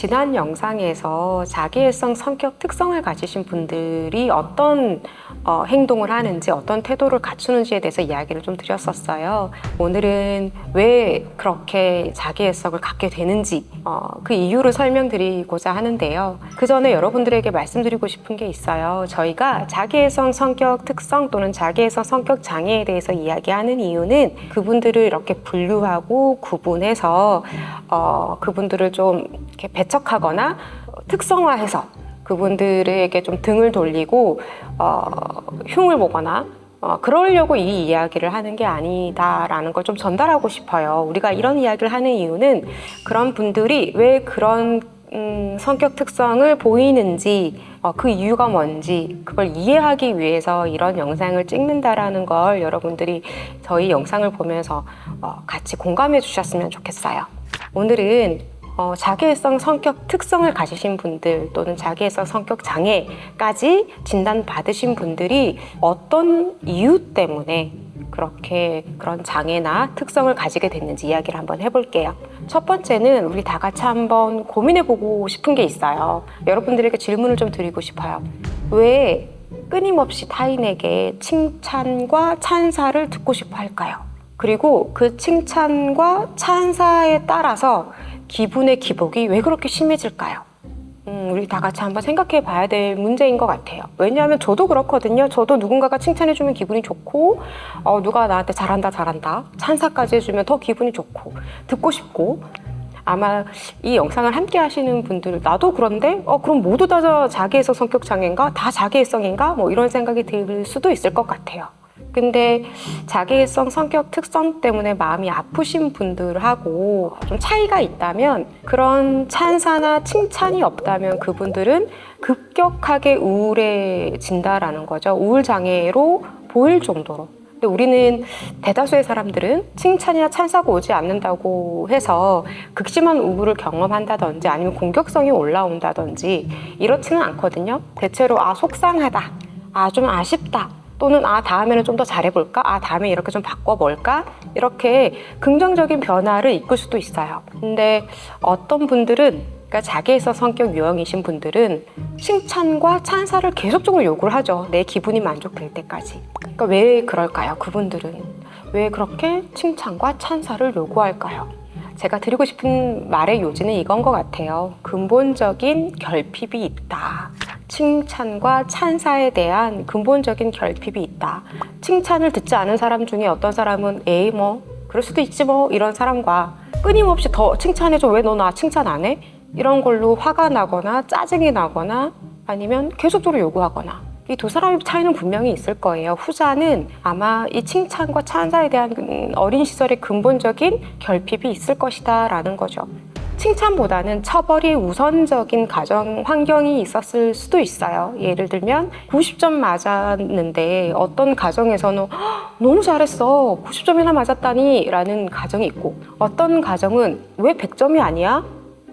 지난 영상에서 자기애성 성격 특성을 가지신 분들이 어떤 행동을 하는지, 어떤 태도를 갖추는지에 대해서 이야기를 좀 드렸었어요. 오늘은 왜 그렇게 자기애성을 갖게 되는지 그 이유를 설명드리고자 하는데요. 그 전에 여러분들에게 말씀드리고 싶은 게 있어요. 저희가 자기애성 성격 특성 또는 자기애성 성격 장애에 대해서 이야기하는 이유는 그분들을 이렇게 분류하고 구분해서 그분들을 좀 이렇게 배척하거나 특성화해서 그분들에게 좀 등을 돌리고 흉을 보거나 그러려고 이 이야기를 하는 게 아니다라는 걸 좀 전달하고 싶어요. 우리가 이런 이야기를 하는 이유는 그런 분들이 왜 그런 성격 특성을 보이는지 그 이유가 뭔지 그걸 이해하기 위해서 이런 영상을 찍는다라는 걸 여러분들이 저희 영상을 보면서 같이 공감해 주셨으면 좋겠어요. 오늘은 자기애성 성격 특성을 가지신 분들 또는 자기애성 성격 장애까지 진단받으신 분들이 어떤 이유 때문에 그렇게 그런 장애나 특성을 가지게 됐는지 이야기를 한번 해볼게요. 첫 번째는 우리 다 같이 한번 고민해보고 싶은 게 있어요. 여러분들에게 질문을 좀 드리고 싶어요. 왜 끊임없이 타인에게 칭찬과 찬사를 듣고 싶어 할까요? 그리고 그 칭찬과 찬사에 따라서 기분의 기복이 왜 그렇게 심해질까요? 우리 다 같이 한번 생각해 봐야 될 문제인 것 같아요. 왜냐하면 저도 그렇거든요. 저도 누군가가 칭찬해주면 기분이 좋고 누가 나한테 잘한다 찬사까지 해주면 더 기분이 좋고 듣고 싶고, 아마 이 영상을 함께 하시는 분들 나도 그런데 그럼 모두 다 자기애성 성격 장애인가? 다 자기애성인가? 뭐 이런 생각이 들 수도 있을 것 같아요. 근데 자기애성 성격 특성 때문에 마음이 아프신 분들하고 좀 차이가 있다면, 그런 찬사나 칭찬이 없다면 그분들은 급격하게 우울해진다라는 거죠. 우울장애로 보일 정도로. 근데 우리는 대다수의 사람들은 칭찬이나 찬사가 오지 않는다고 해서 극심한 우울을 경험한다든지 아니면 공격성이 올라온다든지 이렇지는 않거든요. 대체로 속상하다, 좀 아쉽다, 또는 다음에는 좀 더 잘해볼까? 다음에 이렇게 좀 바꿔볼까? 이렇게 긍정적인 변화를 이끌 수도 있어요. 근데 어떤 분들은, 그러니까 자기애성 성격 유형이신 분들은 칭찬과 찬사를 계속적으로 요구를 하죠. 내 기분이 만족될 때까지. 그러니까 왜 그럴까요? 그분들은 왜 그렇게 칭찬과 찬사를 요구할까요? 제가 드리고 싶은 말의 요지는 이건 것 같아요. 근본적인 결핍이 있다. 칭찬과 찬사에 대한 근본적인 결핍이 있다. 칭찬을 듣지 않은 사람 중에 어떤 사람은 그럴 수도 있지 이런 사람과 끊임없이 더 칭찬해줘, 왜 너 나 칭찬 안 해? 이런 걸로 화가 나거나 짜증이 나거나 아니면 계속적으로 요구하거나, 이 두 사람의 차이는 분명히 있을 거예요. 후자는 아마 이 칭찬과 찬사에 대한 어린 시절의 근본적인 결핍이 있을 것이다 라는 거죠. 칭찬보다는 처벌이 우선적인 가정 환경이 있었을 수도 있어요. 예를 들면 90점 맞았는데 어떤 가정에서는 너무 잘했어, 90점이나 맞았다니 라는 가정이 있고, 어떤 가정은 왜 100점이 아니야?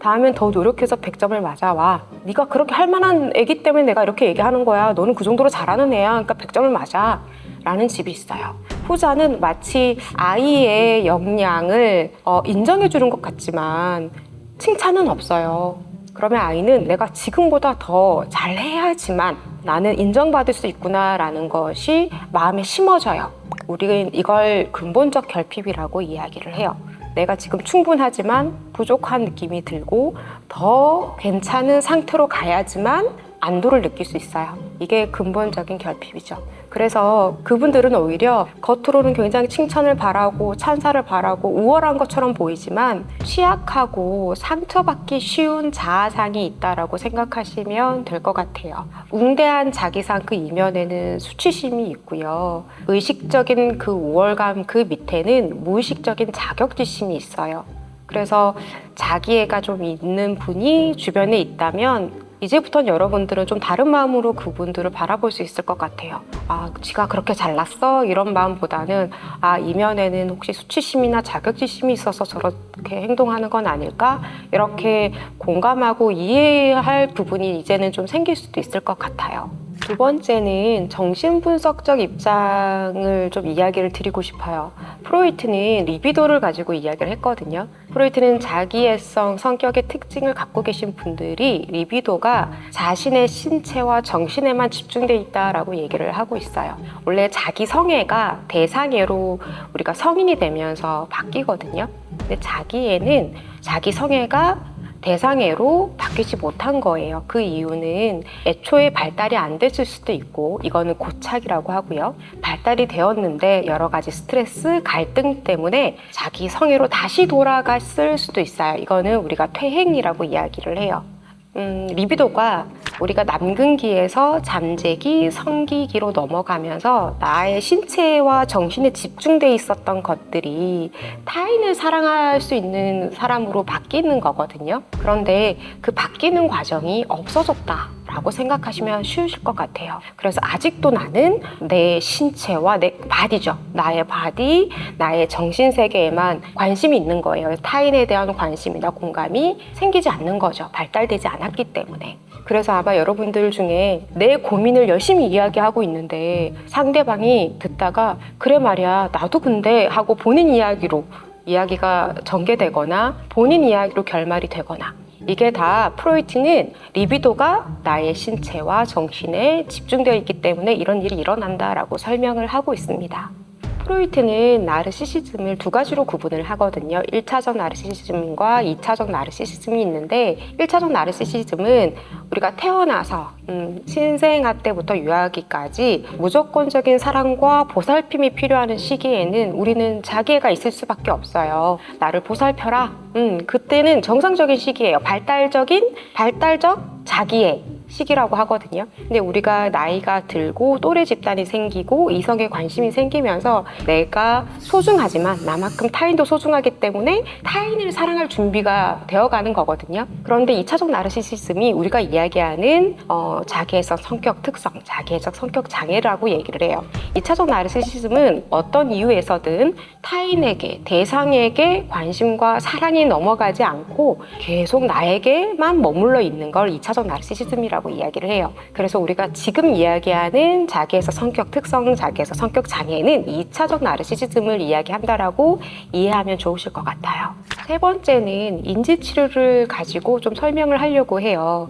다음엔 더 노력해서 100점을 맞아와. 네가 그렇게 할 만한 애기 때문에 내가 이렇게 얘기하는 거야. 너는 그 정도로 잘하는 애야. 그러니까 100점을 맞아. 라는 집이 있어요. 후자는 마치 아이의 역량을 인정해 주는 것 같지만 칭찬은 없어요. 그러면 아이는 내가 지금보다 더 잘해야지만 나는 인정받을 수 있구나라는 것이 마음에 심어져요. 우리는 이걸 근본적 결핍이라고 이야기를 해요. 내가 지금 충분하지만 부족한 느낌이 들고 더 괜찮은 상태로 가야지만 안도를 느낄 수 있어요. 이게 근본적인 결핍이죠. 그래서 그분들은 오히려 겉으로는 굉장히 칭찬을 바라고 찬사를 바라고 우월한 것처럼 보이지만 취약하고 상처받기 쉬운 자아상이 있다라고 생각하시면 될 것 같아요. 웅대한 자기상 그 이면에는 수치심이 있고요. 의식적인 그 우월감 그 밑에는 무의식적인 자격지심이 있어요. 그래서 자기애가 좀 있는 분이 주변에 있다면 이제부터는 여러분들은 좀 다른 마음으로 그분들을 바라볼 수 있을 것 같아요. 지가 그렇게 잘났어? 이런 마음보다는 이면에는 혹시 수치심이나 자격지심이 있어서 저렇게 행동하는 건 아닐까? 이렇게 공감하고 이해할 부분이 이제는 좀 생길 수도 있을 것 같아요. 두 번째는 정신분석적 입장을 좀 이야기를 드리고 싶어요. 프로이트는 리비도를 가지고 이야기를 했거든요. 프로이트는 자기애성 성격의 특징을 갖고 계신 분들이 리비도가 자신의 신체와 정신에만 집중돼 있다라고 얘기를 하고 있어요. 원래 자기 성애가 대상애로 우리가 성인이 되면서 바뀌거든요. 근데 자기애는 자기 성애가 대상애로 바뀌지 못한 거예요. 그 이유는 애초에 발달이 안 됐을 수도 있고, 이거는 고착이라고 하고요. 발달이 되었는데 여러 가지 스트레스, 갈등 때문에 자기 성애로 다시 돌아갔을 수도 있어요. 이거는 우리가 퇴행이라고 이야기를 해요. 리비도가 우리가 남근기에서 잠재기, 성기기로 넘어가면서 나의 신체와 정신에 집중돼 있었던 것들이 타인을 사랑할 수 있는 사람으로 바뀌는 거거든요. 그런데 그 바뀌는 과정이 없어졌다라고 생각하시면 쉬우실 것 같아요. 그래서 아직도 나는 내 신체와 내 바디죠. 나의 바디, 나의 정신세계에만 관심이 있는 거예요. 타인에 대한 관심이나 공감이 생기지 않는 거죠. 발달되지 않았기 때문에. 그래서 아마 여러분들 중에 내 고민을 열심히 이야기하고 있는데 상대방이 듣다가 그래 말이야 나도 근데 하고 본인 이야기로 이야기가 전개되거나 본인 이야기로 결말이 되거나, 이게 다 프로이트는 리비도가 나의 신체와 정신에 집중되어 있기 때문에 이런 일이 일어난다라고 설명을 하고 있습니다. 프로이트는 나르시시즘을 두 가지로 구분을 하거든요. 1차적 나르시시즘과 2차적 나르시시즘이 있는데, 1차적 나르시시즘은 우리가 태어나서 신생아 때부터 유아기까지 무조건적인 사랑과 보살핌이 필요한 시기에는 우리는 자기애가 있을 수밖에 없어요. 나를 보살펴라. 그때는 정상적인 시기예요. 발달적 자기애 시기라고 하거든요. 근데 우리가 나이가 들고 또래 집단이 생기고 이성에 관심이 생기면서 내가 소중하지만 나만큼 타인도 소중하기 때문에 타인을 사랑할 준비가 되어가는 거거든요. 그런데 2차적 나르시시즘이 우리가 이야기하는 자기애성 성격 특성, 자기애적 성격 장애라고 얘기를 해요. 2차적 나르시시즘은 어떤 이유에서든 타인에게, 대상에게 관심과 사랑이 넘어가지 않고 계속 나에게만 머물러 있는 걸 2차적 나르시시즘이라고 이야기를 해요. 그래서 우리가 지금 이야기하는 자기애성 성격 특성, 자기애성 성격 장애는 2차적 나르시시즘을 이야기한다라고 이해하면 좋으실 것 같아요. 세 번째는 인지치료를 가지고 좀 설명을 하려고 해요.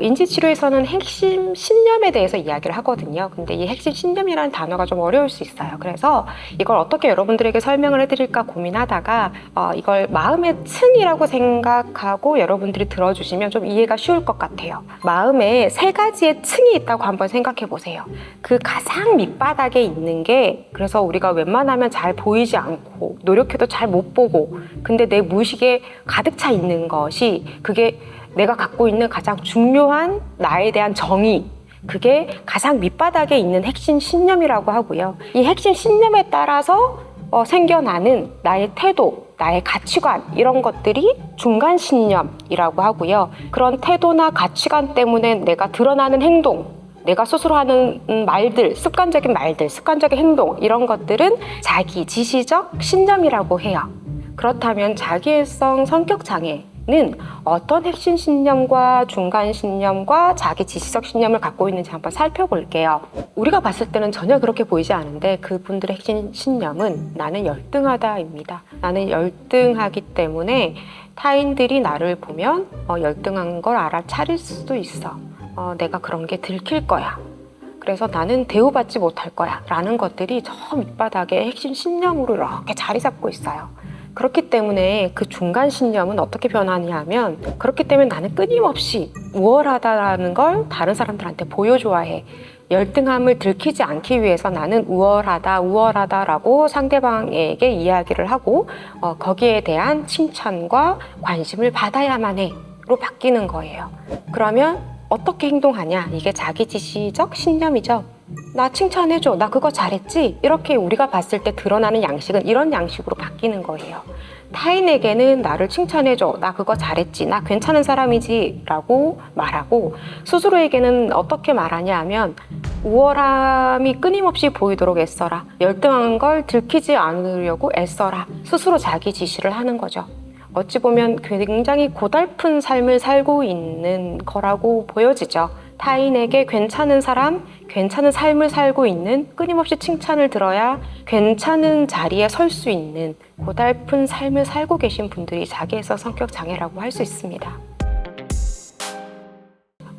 인지치료에서는 핵심 신념에 대해서 이야기를 하거든요. 근데 이 핵심 신념이라는 단어가 좀 어려울 수 있어요. 그래서 이걸 어떻게 여러분들에게 설명을 해드릴까 고민하다가 이걸 마음의 층이라고 생각하고 여러분들이 들어주시면 좀 이해가 쉬울 것 같아요. 마음에 세 가지의 층이 있다고 한번 생각해 보세요. 그 가장 밑바닥에 있는 게, 그래서 우리가 웬만하면 잘 보이지 않고 노력해도 잘 못 보고, 근데 내 무의식에 가득 차 있는 것이, 그게 내가 갖고 있는 가장 중요한 나에 대한 정의, 그게 가장 밑바닥에 있는 핵심 신념이라고 하고요. 이 핵심 신념에 따라서 생겨나는 나의 태도, 나의 가치관, 이런 것들이 중간 신념이라고 하고요. 그런 태도나 가치관 때문에 내가 드러나는 행동, 내가 스스로 하는 말들, 습관적인 행동, 이런 것들은 자기 지시적 신념이라고 해요. 그렇다면 자기애성 성격 장애는 어떤 핵심 신념과 중간 신념과 자기 지시적 신념을 갖고 있는지 한번 살펴볼게요. 우리가 봤을 때는 전혀 그렇게 보이지 않은데 그분들의 핵심 신념은 나는 열등하다입니다. 나는 열등하기 때문에 타인들이 나를 보면 열등한 걸 알아차릴 수도 있어. 내가 그런 게 들킬 거야. 그래서 나는 대우받지 못할 거야 라는 것들이 저 밑바닥에 핵심 신념으로 이렇게 자리 잡고 있어요. 그렇기 때문에 그 중간 신념은 어떻게 변하냐 하면, 그렇기 때문에 나는 끊임없이 우월하다라는 걸 다른 사람들한테 보여줘야 해. 열등함을 들키지 않기 위해서 나는 우월하다라고 상대방에게 이야기를 하고 거기에 대한 칭찬과 관심을 받아야만 해로 바뀌는 거예요. 그러면 어떻게 행동하냐? 이게 자기 지시적 신념이죠. 나 칭찬해줘, 나 그거 잘했지? 이렇게 우리가 봤을 때 드러나는 양식은 이런 양식으로 바뀌는 거예요. 타인에게는 나를 칭찬해줘, 나 그거 잘했지, 나 괜찮은 사람이지 라고 말하고, 스스로에게는 어떻게 말하냐 하면 우월함이 끊임없이 보이도록 애써라, 열등한 걸 들키지 않으려고 애써라, 스스로 자기 지시를 하는 거죠. 어찌 보면 굉장히 고달픈 삶을 살고 있는 거라고 보여지죠. 타인에게 괜찮은 사람, 괜찮은 삶을 살고 있는, 끊임없이 칭찬을 들어야 괜찮은 자리에 설 수 있는 고달픈 삶을 살고 계신 분들이 자기애성 성격 장애라고 할 수 있습니다.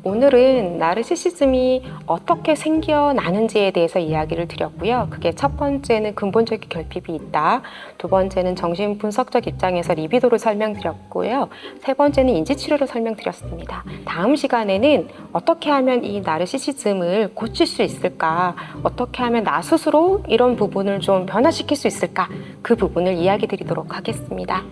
오늘은 나르시시즘이 어떻게 생겨나는지에 대해서 이야기를 드렸고요. 그게 첫 번째는 근본적인 결핍이 있다. 두 번째는 정신분석적 입장에서 리비도를 설명드렸고요. 세 번째는 인지치료를 설명드렸습니다. 다음 시간에는 어떻게 하면 이 나르시시즘을 고칠 수 있을까? 어떻게 하면 나 스스로 이런 부분을 좀 변화시킬 수 있을까? 그 부분을 이야기 드리도록 하겠습니다.